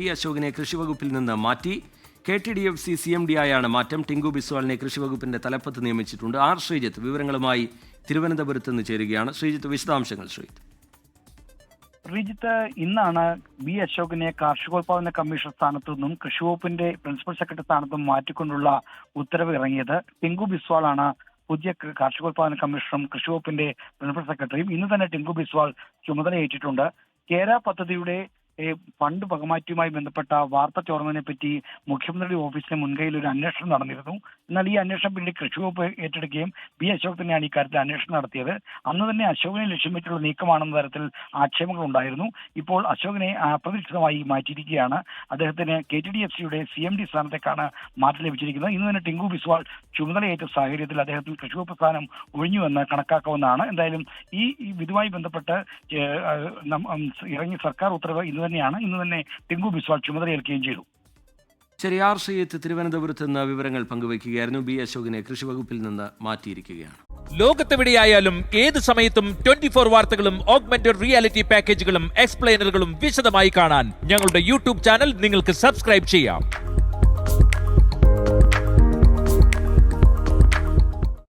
T അശോകിനെ കൃഷിവകുപ്പിൽ നിന്ന് മാറ്റി. KTDFC CMD ആയാണ് മാറ്റം. ടിങ്കു ബിസ്വാളിനെ കൃഷിവകുപ്പിന്റെ തലപ്പത്ത് നിയമിച്ചിട്ടുണ്ട്. ആർ ശ്രീജിത്ത് വിവരങ്ങളുമായി തിരുവനന്തപുരത്ത് നിന്ന് ചേരുകയാണ്. ശ്രീജിത്ത്, വിശദാംശങ്ങൾ. ശ്രീജിത്ത്, ഇന്നാണ് ബി അശോകിനെ കാർഷികോത്പാദന കമ്മീഷൻ സ്ഥാനത്തു നിന്നും കൃഷിവകുപ്പിന്റെ പ്രിൻസിപ്പൽ സെക്രട്ടറി സ്ഥാനത്തും മാറ്റിക്കൊണ്ടുള്ള ഉത്തരവ് ഇറങ്ങിയത്. ടിങ്കു ബിസ്വാളാണ് പുതിയ കാർഷികോത്പാദന കമ്മീഷണറും കൃഷിവകുപ്പിന്റെ പ്രിൻസിപ്പൽ സെക്രട്ടറിയും. ഇന്ന് തന്നെ ടിങ്കു ബിസ്വാൾ ചുമതലയേറ്റിട്ടുണ്ട്. കേര പദ്ധതിയുടെ ഫണ്ട് വകമാറ്റിയുമായി ബന്ധപ്പെട്ട വാർത്ത ചോർന്നതിനെ പറ്റി മുഖ്യമന്ത്രിയുടെ ഓഫീസിന് മുൻകൈയിൽ ഒരു അന്വേഷണം നടന്നിരുന്നു. എന്നാൽ ഈ അന്വേഷണം പിന്നീട് കൃഷിവകുപ്പ് ഏറ്റെടുക്കുകയും ബി അശോക് തന്നെയാണ് ഇക്കാര്യത്തിൽ അന്വേഷണം നടത്തിയത്. അന്ന് തന്നെ അശോകിനെ ലക്ഷ്യം വെച്ചുള്ള നീക്കമാണെന്ന തരത്തിൽ ആക്ഷേപങ്ങൾ ഉണ്ടായിരുന്നു. ഇപ്പോൾ അശോകിനെ അപ്രതീക്ഷിതമായി മാറ്റിയിരിക്കുകയാണ്. അദ്ദേഹത്തിന് KTDFCയുടെ CMD സ്ഥാനത്തേക്കാണ് മാറ്റം ലഭിച്ചിരിക്കുന്നത്. ഇന്ന് തന്നെ ടിങ്കു ബിസ്വാൾ ചുമതലയേറ്റ സാഹചര്യത്തിൽ അദ്ദേഹത്തിന് കൃഷിവകുപ്പ് സ്ഥാനം ഒഴിഞ്ഞുവെന്ന് കണക്കാക്കാവുന്നതാണ്. എന്തായാലും ഈ ഇതുമായി ബന്ധപ്പെട്ട് ഇറങ്ങിയ സർക്കാർ ഉത്തരവ് ഇന്ന് തന്നെ ടിങ്കു ബിസ്വാൾ ചുമതലയേൽക്കുകയും ചെയ്തു. ശരി, ആർ ശ്രീജിത്ത് തിരുവനന്തപുരത്ത് നിന്ന് വിവരങ്ങൾ പങ്കുവയ്ക്കുകയായിരുന്നു. ബി അശോകിനെ കൃഷിവകുപ്പിൽ നിന്ന് മാറ്റിയിരിക്കുകയാണ്. ലോകത്തെവിടെയായാലും ഏത് സമയത്തും 24 വാർത്തകളും ഓഗ്മെന്റഡ് റിയാലിറ്റി പാക്കേജുകളും എക്സ്പ്ലെയിനറുകളും വിശദമായി കാണാൻ ഞങ്ങളുടെ YouTube ചാനൽ നിങ്ങൾക്ക് സബ്സ്ക്രൈബ് ചെയ്യാം.